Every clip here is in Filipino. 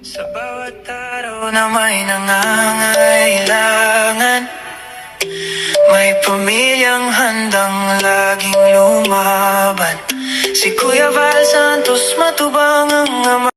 Sa bawat araw na may nangangailangan, may pamilyang handang laging lumaban. Si Kuya Val Santos matubang ang ama.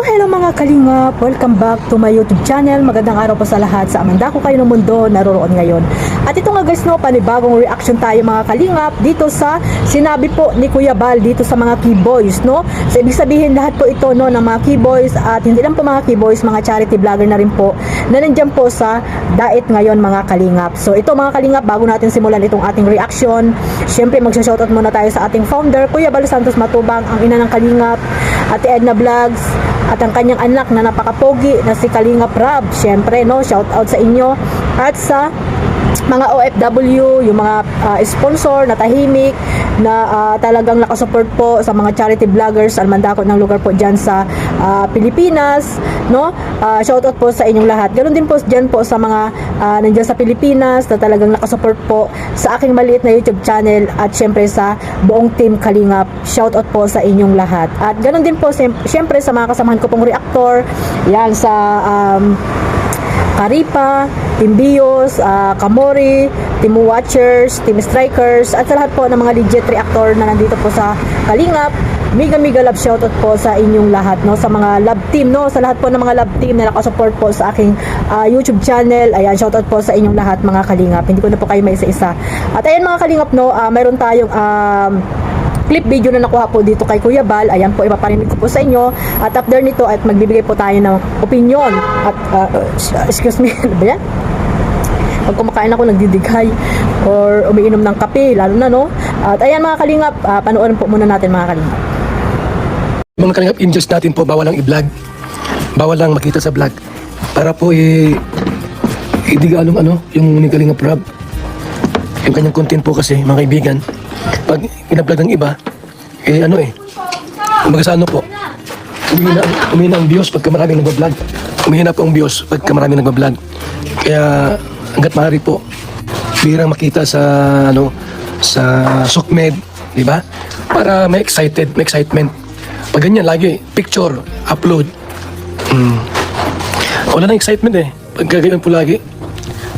Hello mga kalingap! Welcome back to my YouTube channel. Magandang araw po sa lahat. Sa amanda ko kayo ng mundo naroroon ngayon. At ito nga guys, no, panibagong reaction tayo mga kalingap dito sa sinabi po ni Kuya Val dito sa mga keyboys, no? So ibig sabihin lahat po ito, no, ng mga keyboys, at hindi lang po mga keyboys, mga charity vlogger na rin po na nandyan po sa Dait ngayon mga kalingap. So ito mga kalingap, bago natin simulan itong ating reaction, syempre magsha-shoutout muna tayo sa ating founder, Kuya Val Santos Matubang, ang ina ng kalingap, Ate Edna Vlogs, at ang kanyang anak na napakapogi na si Kalingap Rab. Syempre, no, shout out sa inyo at sa mga OFW, yung mga sponsor na tahimik na talagang nakasupport po sa mga charity vloggers, almandakot ng lugar po dyan sa Pilipinas, no? Shoutout po sa inyong lahat. Ganoon din po dyan po sa mga nandyan sa Pilipinas na talagang nakasupport po sa aking maliit na YouTube channel, at syempre sa buong team Kalingap. Shoutout po sa inyong lahat. At ganoon din po syempre sa mga kasamahan ko pong reactor, yan sa Karipa, Team Bios, Kamori, Team Watchers, Team Strikers, at sa lahat po ng mga legit reactor na nandito po sa Kalingap. Mega love shoutout po sa inyong lahat, no, sa mga love team, no, sa lahat po ng mga love team na nakasupport po sa aking YouTube channel. Ayan, shoutout po sa inyong lahat mga Kalingap. Hindi ko na po kayo may isa-isa. At ayan mga Kalingap, no, mayroon tayong clip video na nakuha po dito kay Kuya Val. Ayan po, ipaparinig ko po sa inyo. At after nito at magbibigay po tayo ng opinion. At excuse me, ano ba yan? Pag kumakain ako nagdidighay or umiinom ng kape, lalo na, no? At ayan mga Kalingap, panoorin po muna natin mga Kalingap. Mga Kalingap, in-just natin po, bawal lang i-vlog. Bawal lang makita sa vlog. Para po idigalong yung ni Kalingap Rab. Yung kanyang content po kasi, mga kaibigan, pag ina-vlog ng iba, kumbaga sa po, umihina ang views pagka maraming nagbablog. Umihina po ang views pagka maraming nagbablog. Kaya, hanggat maaari po, bihirang makita sa, sa SOCMED, di ba? Para may excitement. Pag ganyan, lagi, picture, upload. Wala nang excitement pag ganyan po lagi.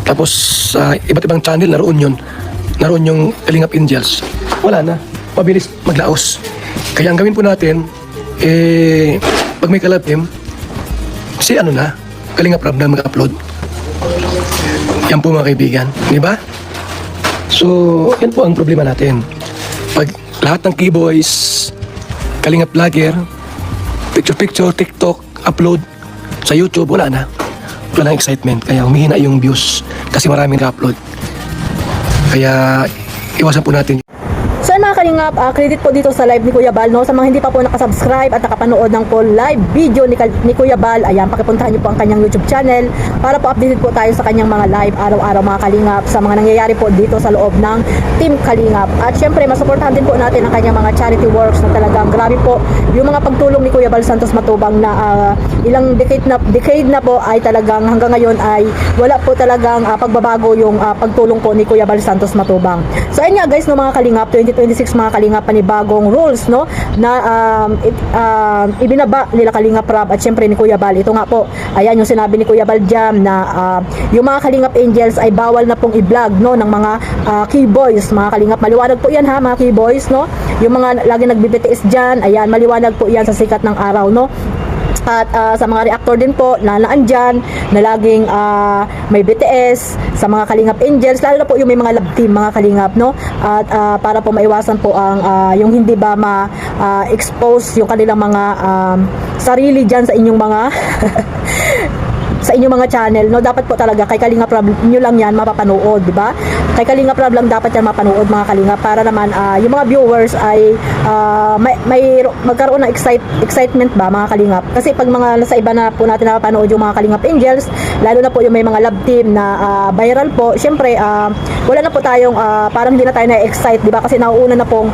Tapos, iba't ibang channel, naroon yung Kalingap Angels. Wala na, mabilis maglaos. Kaya ang gawin po natin, pag may kalabim, Kalingap Rab na mag-upload. Yan po mga kaibigan, di ba? So, yan po ang problema natin. Pag lahat ng keyboys, Kalingap vlogger, picture, TikTok, upload sa YouTube, wala na excitement. Kaya humihina yung views kasi maraming upload. Kaya iwasan po natin. So mga Kalingap, credit po dito sa live ni Kuya Val, no? Sa mga hindi pa po nakasubscribe at nakapanood ng po live video ni Kuya Val, ayan, pakipuntahan niyo po ang kanyang YouTube channel para po updated po tayo sa kanyang mga live araw-araw mga Kalingap, sa mga nangyayari po dito sa loob ng Team Kalingap. At syempre, masuportahan din po natin ang kanyang mga charity works na talagang grabe po yung mga pagtulong ni Kuya Val Santos Matubang na ilang decade na po ay talagang hanggang ngayon ay wala po talagang pagbabago yung pagtulong po ni Kuya Val Santos Matubang. So ayun nga guys, no, mga Kalingap, 2026 mga Kalingap, panibagong rules, no, na ibinaba nila Kalingap Rab at syempre ni Kuya Val. Ito nga po, ayan yung sinabi ni Kuya Val Jam na yung mga Kalingap Angels ay bawal na pong i-vlog, no, ng mga keyboys mga Kalingap. Maliwanag po yan ha mga keyboys, no, yung mga lagi nagbibitiis dyan, ayan, maliwanag po yan sa sikat ng araw, no. At sa mga reactor din po na naandyan na laging may BTS, sa mga Kalingap Angels, lalo na po yung may mga love team mga Kalingap, no? At para po maiwasan po ang yung hindi ba ma-expose yung kanilang mga sarili dyan sa inyong mga sa inyong mga channel, no, dapat po talaga kay Kalingap Rab nyo lang yan mapapanood, di ba? Kay Kalingap Rab lang dapat yan mapanood mga Kalingap, para naman yung mga viewers ay may magkaroon ng excitement ba mga Kalingap. Kasi pag mga nasa iba na po natin napapanood yung mga Kalingap Angels, lalo na po yung may mga love team na viral po, syempre wala na po tayong parang hindi na tayo na-excite, di ba? Kasi nauuna na pong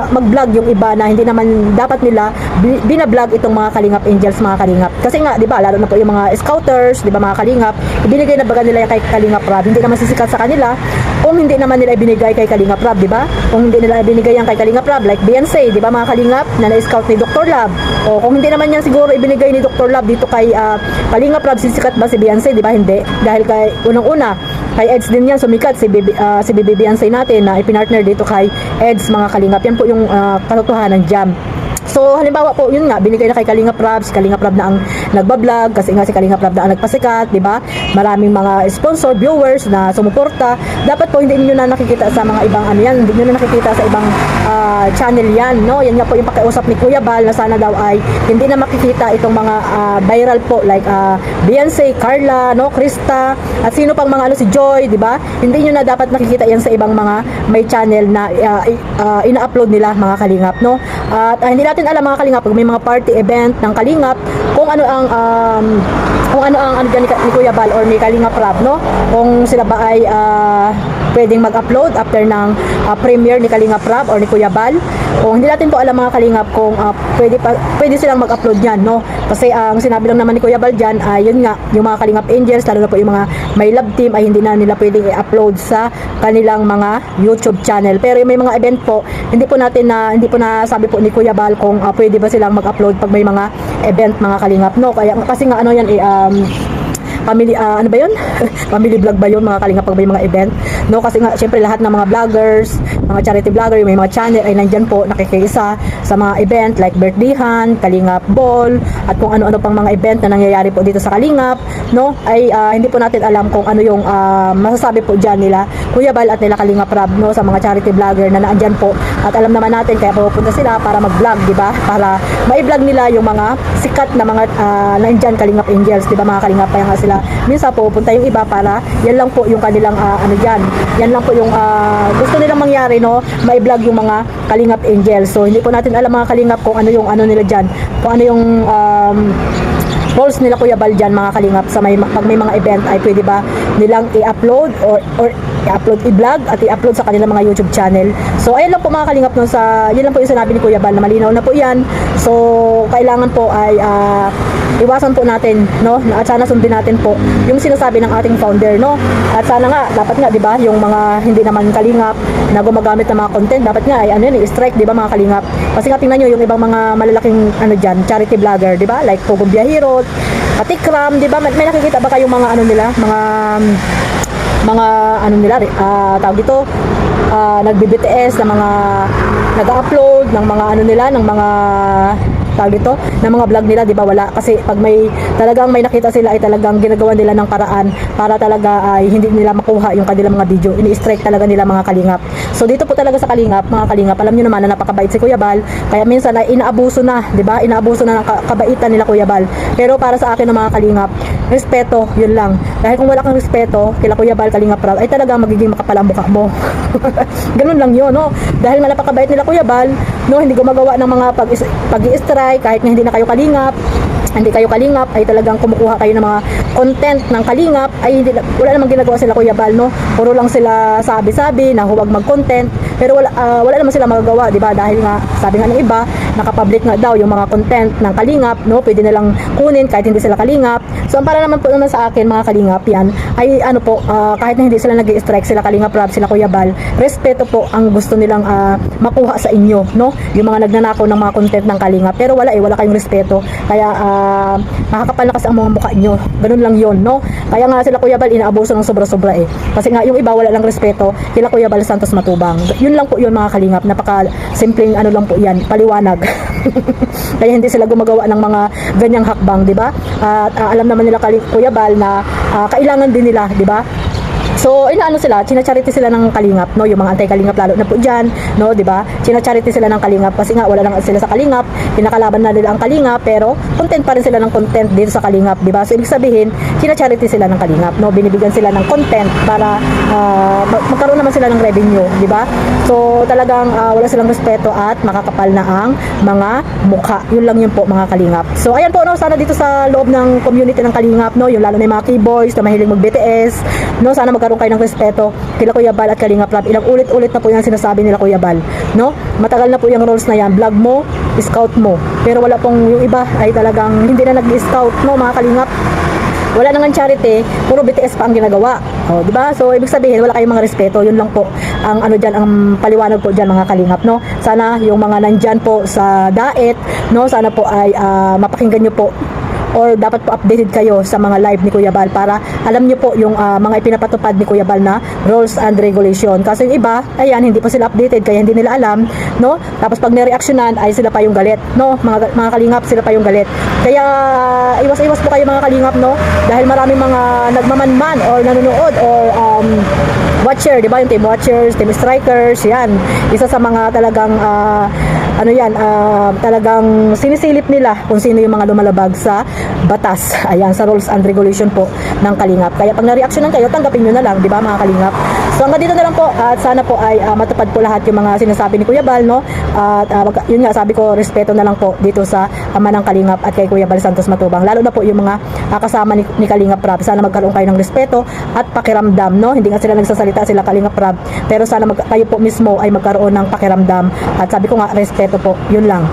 mag-vlog yung iba na hindi naman dapat nila binablog itong mga Kalingap Angels mga Kalingap. Kasi nga, di ba, lalo na po yung mga scouters, di ba mga Kalingap, ibinigay na baga nila kay Kalingap Rab, hindi naman sisikat sa kanila, kung hindi naman nila ibinigay kay Kalingap Rab, di ba? Kung hindi nila ibinigay yan kay Kalingap Rab, like Beyonce, di ba mga Kalingap, na na-scout ni Dr. Love. O kung hindi naman yan siguro ibinigay ni Dr. Love dito kay Kalingap Rab, sisikat ba si Beyonce, di ba? Hindi. Dahil kay unang-una, kay Eds din yan sumikat si Bibi Beyonce natin na ipinartner dito kay Eds, mga Kalingap. Yan po yung katotohanan dyan. So halimbawa po, yun nga, binigay na kay Kalingap Rab, si Kalingap Rab na ang nagbablog, kasi nga si Kalingap Rab na ang nagpasikat, di ba? Maraming mga sponsor, viewers na sumuporta. Dapat po hindi niyo na nakikita sa mga ibang ano yan, hindi niyo na nakikita sa ibang channel yan, no? Yan nga po yung pakiusap ni Kuya Bal na sana daw ay hindi na makikita itong mga viral po like Beyonce, Carla, no, Krista, at sino pang mga ano, si Joy, di ba? Hindi niyo na dapat nakikita yan sa ibang mga may channel na ina-upload nila, mga Kalingap, no? At hindi natin alam, mga Kalingap, pag may mga party event ng Kalingap, kung ano ang ano dyan ni Kuya Bal or ni Kalingap Rab, no? Kung sila ba ay pwedeng mag-upload after ng premiere ni Kalingap Rab or ni Kuya Bal. O hindi natin po alam, mga Kalingap, kung pwede silang mag-upload yan, no? Kasi ang sinabi lang naman ni Kuya Bal dyan ay yun nga, yung mga Kalingap Angels, lalo na po yung mga may love team, ay hindi na nila pwedeng i-upload sa kanilang mga YouTube channel. Pero yung may mga event po, hindi po nasabi po ni Kuya Bal kung pwede ba silang mag-upload pag may mga event, mga Kalingap, no? Kaya kasi nga ano yan family, ano ba yun? Family vlog ba yun, mga Kalingap, pag may mga event, no? Kasi nga, syempre, lahat ng mga vloggers, mga charity vlogger, may mga channel ay nandyan po, nakikiisa sa mga event like birthdayhan, Kalingap Ball, at kung ano-ano pang mga event na nangyayari po dito sa Kalingap, no? Ay hindi po natin alam kung ano yung masasabi po dyan nila Kuya Bal at nila Kalingap Rab, no? Sa mga charity vlogger na naandyan po. At alam naman natin, kaya pupunta sila para mag-vlog, di ba? Para ma-vlog nila yung mga sikat na mga naandyan Kalingap Angels, di ba, mga Kalingap? Kaya nga sila minsan pupunta yung iba para yan lang po yung kanilang ano dyan, yan lang po yung gusto nilang mangyari, no? Ma-vlog yung mga Kalingap Angels. So hindi po natin alam, mga Kalingap, kung ano yung ano nila dyan, kung ano yung roles nila Kuya Bal dyan, mga Kalingap, sa pag may mga event ay pwede ba nilang i-upload or i-upload, i-vlog at i-upload sa kanilang mga YouTube channel. So ayun lang po, mga Kalingap, no? Yun lang po yung sinabi ni Kuya Bal na malinaw na po yan. So kailangan po ay iwasan po natin, no? At sana sundin natin po yung sinasabi ng ating founder, no? At sana nga, dapat nga, di ba, yung mga hindi naman Kalingap na gumagamit ng mga content, dapat nga ay ano yun, strike, di ba, mga Kalingap? Kasi nga, tingnan nyo yung ibang mga malalaking ano dyan, charity vlogger, di ba? Like Pugong Biyahirot, Katikram, di ba? May nakikita ba kayong mga ano nila, mga ano nila, tawag dito, nagbi-BTS na mga nag-upload ng mga ano nila, ng mga tawag dito, ng mga vlog nila, di ba? Wala. Kasi pag talagang may nakita sila ay talagang ginagawa nila ng paraan para talaga ay hindi nila makuha yung kanilang mga video. Ini-strike talaga nila, mga Kalingap. So dito po talaga sa Kalingap, mga Kalingap, alam niyo naman na napakabait si Kuya Bal. Kaya minsan ay inaabuso na, di ba? Inaabuso na ng kabaitan nila Kuya Bal. Pero para sa akin, ng mga Kalingap, respeto, yun lang. Dahil kung wala kang respeto kila Kuya Bal, Kalingap Rab, ay talagang magiging makapal ang mukha mo. Ganun lang yun, no? Dahil nga napakabait nila Kuya Bal, no, hindi gumagawa ng mga pag-i-strike kahit na hindi na kayo Kalingap, ay talagang kumukuha kayo ng mga content ng Kalingap, ay wala namang ginagawa sila Kuya Bal, no? Puro lang sila sabi-sabi na huwag mag-content, pero wala naman sila magagawa, di ba? Dahil nga, sabi nga ng iba, naka-public nga daw yung mga content ng Kalingap, no? Pwede nilang kunin kahit hindi sila Kalingap. So, ang para naman po naman sa akin, mga Kalingap, yan, ay ano po, kahit na hindi sila nag-i-strike, sila Kalingap Rab, sila Kuya Bal, respeto po ang gusto nilang makuha sa inyo, no? Yung mga nagnanakaw ng mga content ng Kalingap, pero wala kayong respeto. Kaya, nakakapal na kasi ang mga mukha nyo. Ganun lang yon, no? Kaya nga sila Kuya Bal inaabuso ng sobra-sobra eh. Kasi nga yung iba wala lang respeto kila Kuya Bal Santos Matubang. Yun lang po yun, mga Kalingap. Napaka simpleng ano lang po yan, paliwanag. Kaya hindi sila gumagawa ng mga ganyang hakbang, di ba? At alam naman nila Kuya Bal na kailangan din nila, di ba? So, inaano sila, china-charity sila ng Kalingap, no? Yung mga anti-Kalingap lalo na po dyan, no? Diba? China-charity sila ng Kalingap kasi nga wala lang sila sa Kalingap, pinakalaban na nila ang Kalingap, pero content pa rin sila ng content dito sa Kalingap, diba? So, ibig sabihin, china-charity sila ng Kalingap, no? Binibigyan sila ng content para magkaroon naman sila ng revenue, diba? So, talagang wala silang respeto at makakapal na ang mga mukha. Yun lang yun po, mga Kalingap. So, ayan po, no? Sana dito sa loob ng community ng Kalingap, no? Yung lalo na yung mga keyboys na mahilig mag-BTS, no? Sana magkaroon kayo ng respeto kila Kuya Bal at Kalingap Rab. Ilang ulit-ulit na po yan sinasabi nila Kuya Bal, no? Matagal na po yung roles na yan, vlog mo, scout mo, pero wala pong yung iba ay talagang hindi na nag-scout, no, mga Kalingap. wala nang charity, puro BTS pa ang ginagawa. O, di ba? So, ibig sabihin, wala kayong mga respeto. Yun lang po ang ano diyan, ang paliwanag po diyan mga kalingap, no? Sana yung mga nandyan po sa daet, no? Sana po ay mapakinggan nyo po or dapat po updated kayo sa mga live ni Kuya Bal para alam niyo po yung mga ipinapatupad ni Kuya Bal na rules and regulation. Kasi yung iba, ayan, hindi po sila updated kaya hindi nila alam, no? Tapos pag nireaksyonan ay sila pa yung galit, no? Mga kalingap, sila pa yung galit. Kaya iwas-iwas po kayo mga kalingap, no? Dahil maraming mga nagmamanman or nanonood or watcher, di ba? Yung team watchers, team strikers, yan. Isa sa mga talagang ano yan, talagang sinisilip nila kung sino yung mga lumalabag sa batas. Ayan, sa rules and regulation po ng Kalingap. Kaya pag na-reactionan kayo, tanggapin nyo na lang, di ba mga Kalingap? So hanggang dito na lang po at sana po ay matupad po lahat yung mga sinasabi ni Kuya Bal, no? At yun nga, sabi ko, respeto na lang po dito sa ama ng Kalingap at kay Kuya Bal Santos Matubang. Lalo na po yung mga kasama ni Kalingap Rab. Sana magkaroon kayo ng respeto at pakiramdam, no? Hindi nga sila nagsasalita, sila Kalingap Rab. Pero sana kayo po mismo ay magkaroon ng pakiramdam. At sabi ko nga, respeto po. Yun lang.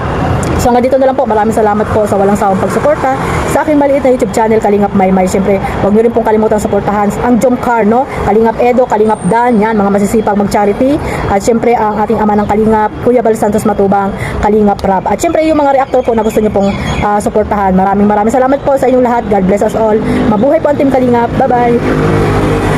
So hanggang dito na lang po. Maraming salamat po sa walang sawang pagsuporta sa aking maliit na YouTube channel Kalingap Maymay. Siyempre, huwag nyo rin pong kalimutang suportahan ang Jomcar, no? Kalingap Edo, Kalingap Dan, yan, mga masisipag mag-charity. At siyempre, ang ating ama ng Kalingap, Kuya Bal Santos Matubang, Kalingap Rab. At siyempre, yung mga reactor po na gusto nyo pong suportahan. Maraming salamat po sa inyong lahat. God bless us all. Mabuhay po ang Team Kalingap. Bye-bye!